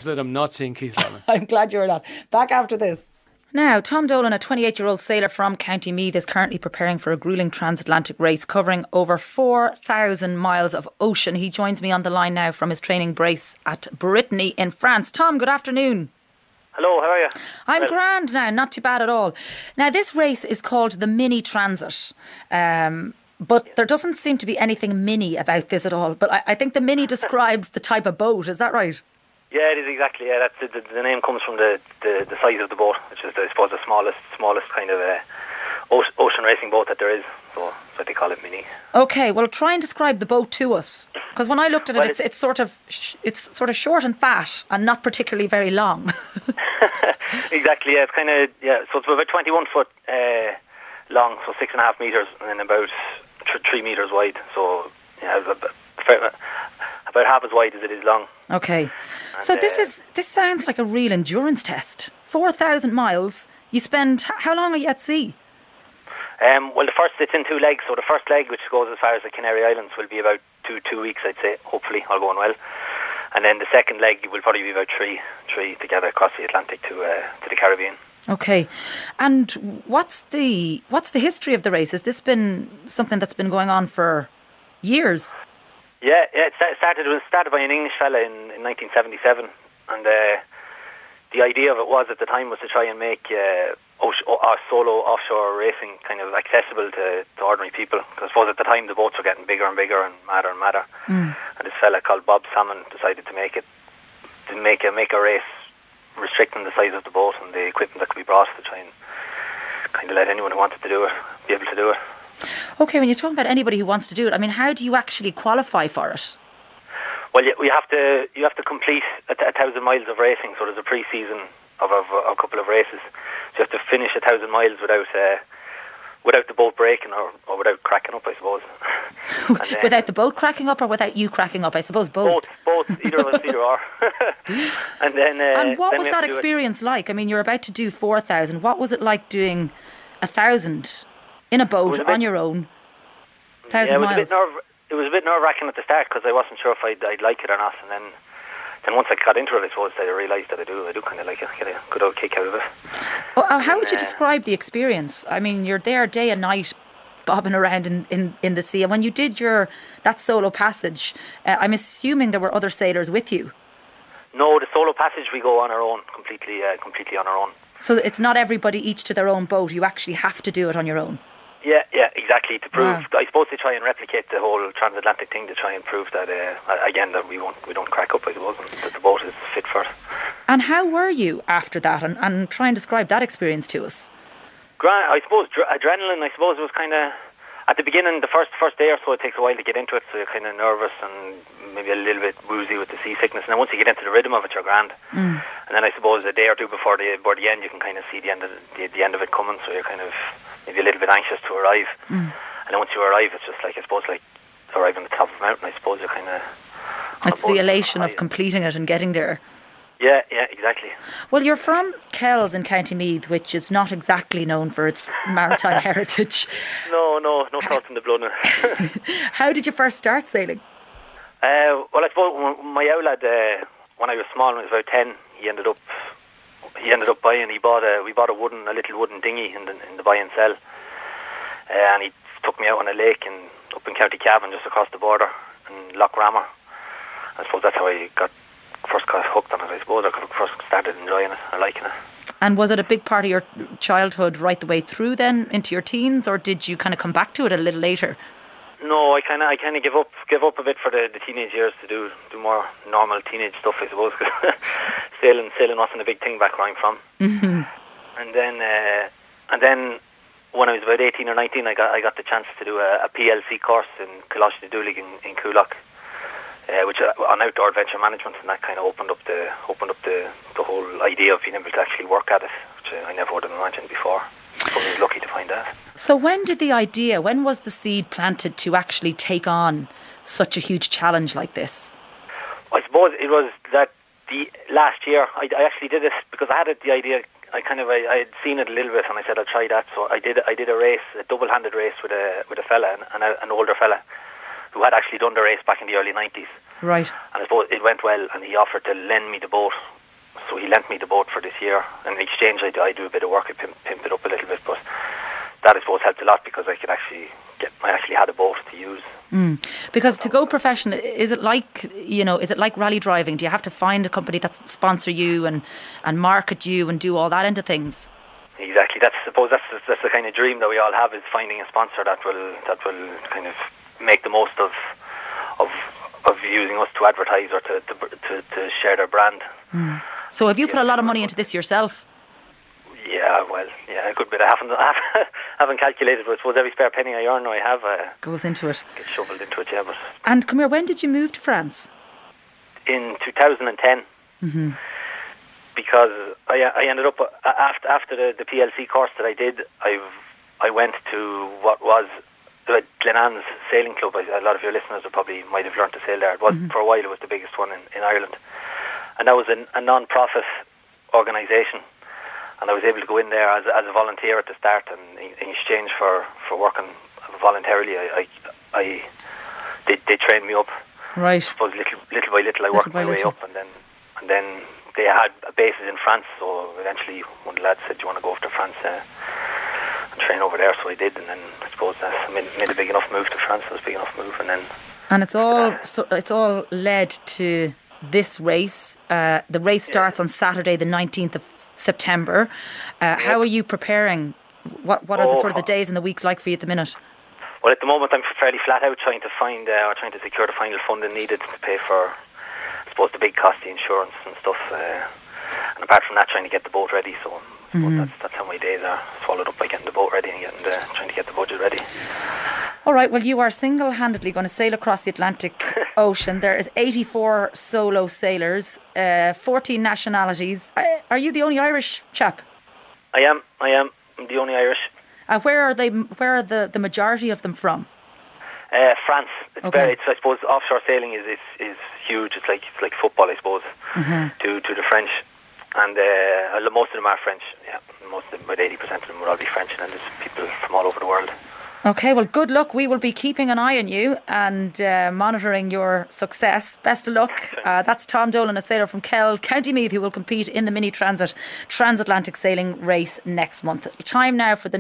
that I'm not seeing Keith Lemon. I'm glad you're not. Back after this. Now, Tom Dolan, a 28-year-old sailor from County Meath, is currently preparing for a gruelling transatlantic race covering over 4,000 miles of ocean. He joins me on the line now from his training base at Brittany in France. Tom, good afternoon. Hello, how are you? I'm grand now, not too bad at all. Now, this race is called the Mini Transat. But there doesn't seem to be anything mini about this at all. But I think the mini describes the type of boat, is that right? Yeah, it is exactly. Yeah, that's the name comes from the size of the boat, which is, I suppose, the smallest kind of ocean racing boat that there is. So that's what they call it, Mini. Okay, well, try and describe the boat to us, because when I looked at it, it's sort of short and fat, and not particularly very long. Exactly. Yeah, it's kind of So it's about 21 foot long, so 6.5 meters, and then about 3 meters wide. So yeah, about half as wide as it is long. Okay, and so this sounds like a real endurance test. 4,000 miles. You spend how long are you at sea? Well, it's in 2 legs. So the first leg, which goes as far as the Canary Islands, will be about two weeks, I'd say. Hopefully, all going well. And then the second leg will probably be about three together across the Atlantic to the Caribbean. Okay, and what's the history of the race? Has this been something that's been going on for years? Yeah, it started by an English fella in 1977, and the idea of it was at the time was to try and make solo offshore racing kind of accessible to ordinary people. Because I suppose at the time the boats were getting bigger and bigger and madder and madder. And this fella called Bob Salmon decided to make a race restricting the size of the boat and the equipment that could be brought to try and kind of let anyone who wanted to do it be able to do it. Okay, when you're talking about anybody who wants to do it, I mean, how do you actually qualify for it? Well, you have to complete 1,000 miles of racing. So there's a pre-season of a couple of races. So you have to finish 1,000 miles without the boat breaking or without cracking up, I suppose. Then, without the boat cracking up or without you cracking up? I suppose both. Both. Either or. And what was that experience like? I mean, you're about to do 4,000. What was it like doing 1,000 in a boat on your own? 1,000 miles. It was a bit nerve-wracking at the start because I wasn't sure if I'd like it or not, and then once I got into it, I suppose I realised that I do kind of like it, get a good old kick out of it. Well, how would you describe the experience? I mean, you're there day and night, bobbing around in the sea, and when you did that solo passage, I'm assuming there were other sailors with you. No, the solo passage we go on our own, completely on our own. So it's not everybody each to their own boat. You actually have to do it on your own. Yeah, exactly. To prove, I suppose they try and replicate the whole transatlantic thing to try and prove that again that we don't crack up, I suppose, and that the boat is fit for it. And how were you after that? And try and describe that experience to us. I suppose adrenaline. I suppose it was kind of at the beginning, the first day or so. It takes a while to get into it, so you're kind of nervous and maybe a little bit woozy with the seasickness. And then once you get into the rhythm of it, you're grand. And then I suppose a day or two before the end, you can kind of see the end of it coming. So you're kind of maybe a little bit anxious to arrive. And then once you arrive, it's just like, I suppose, like arriving at the top of a mountain. I suppose you're kind of... It's the elation of completing it and getting there. Yeah, exactly. Well, you're from Kells in County Meath, which is not exactly known for its maritime heritage. No salt in the blood. How did you first start sailing? Well, I suppose my lad, when I was small, when I was about 10, he ended up buying. We bought a little wooden dinghy in the buy and sell, and he took me out on a lake up in County Cavan, just across the border in Loch Rammer. I suppose that's how I first got hooked on it. I suppose I first started enjoying it or liking it. And was it a big part of your childhood right the way through then into your teens, or did you kind of come back to it a little later? No, I kind of give up a bit for the teenage years to do more normal teenage stuff, I suppose. Sailing wasn't a big thing back where I'm from. And then when I was about 18 or 19, I got the chance to do a PLC course in Coláiste Dúlaigh in Coolock, which on outdoor adventure management, and that kind of opened up the whole idea of being able to actually work at it, which I never would have imagined before. So I was lucky to find that. So when was the seed planted to actually take on such a huge challenge like this? I suppose it was that the last year I actually did it because I had the idea. I had seen it a little bit, and I said I'll try that. So I did a race, a double-handed race with a fella, an older fella, who had actually done the race back in the early 90s. Right. And I suppose it went well, and he offered to lend me the boat so he lent me the boat for this year. And in exchange, I do a bit of work. I pimp it up a little bit, but that I suppose helped a lot because I actually had a boat to use. Because to go professional, is it like rally driving? Do you have to find a company that sponsor you and market you and do all that into things? Exactly. That's the kind of dream that we all have, is finding a sponsor that will kind of make the most of using us to advertise or to share their brand. So have you put a lot of money into this yourself? Yeah, a good bit. I haven't calculated, but I suppose every spare penny I earn or I have goes into it. Gets shoveled into it, yeah. But and come here, when did you move to France? In 2010. Because I ended up after the PLC course that I did, I went to what was Glenann's sailing club. A lot of your listeners might have learned to sail there. It was for a while. It was the biggest one in Ireland, and that was a non-profit organisation. And I was able to go in there as a volunteer at the start, and in exchange for working voluntarily, they trained me up. Right. I suppose little by little, I worked my way up, and then they had bases in France. So eventually, one of the lads said, "Do you want to go over to France and train over there?" So I did, and then I suppose I made a big enough move to France. It was a big enough move, and then. And it's all led to this race. The race starts on Saturday, the 19th of September. How are you preparing? What are the sort of the days and the weeks like for you at the minute? Well, at the moment I'm fairly flat out trying to secure the final funding needed to pay for, I suppose, the big costly insurance and stuff. And apart from that, trying to get the boat ready. So that's how my days are swallowed up by getting the boat ready and trying to get the budget ready. All right, well, you are single-handedly going to sail across the Atlantic Ocean. There is 84 solo sailors, 14 nationalities. Are you the only Irish chap? I am. I'm the only Irish. Where are they? Where are the majority of them from? France. I suppose offshore sailing is huge. It's like football, I suppose, to the French. And most of them are French. Yeah, most of them, about 80% of them will all be French, and then there's people from all over the world. Okay, well, good luck. We will be keeping an eye on you and monitoring your success. Best of luck. That's Tom Dolan, a sailor from Kells, County Meath, who will compete in the Mini Transatlantic Sailing Race next month. Time now for the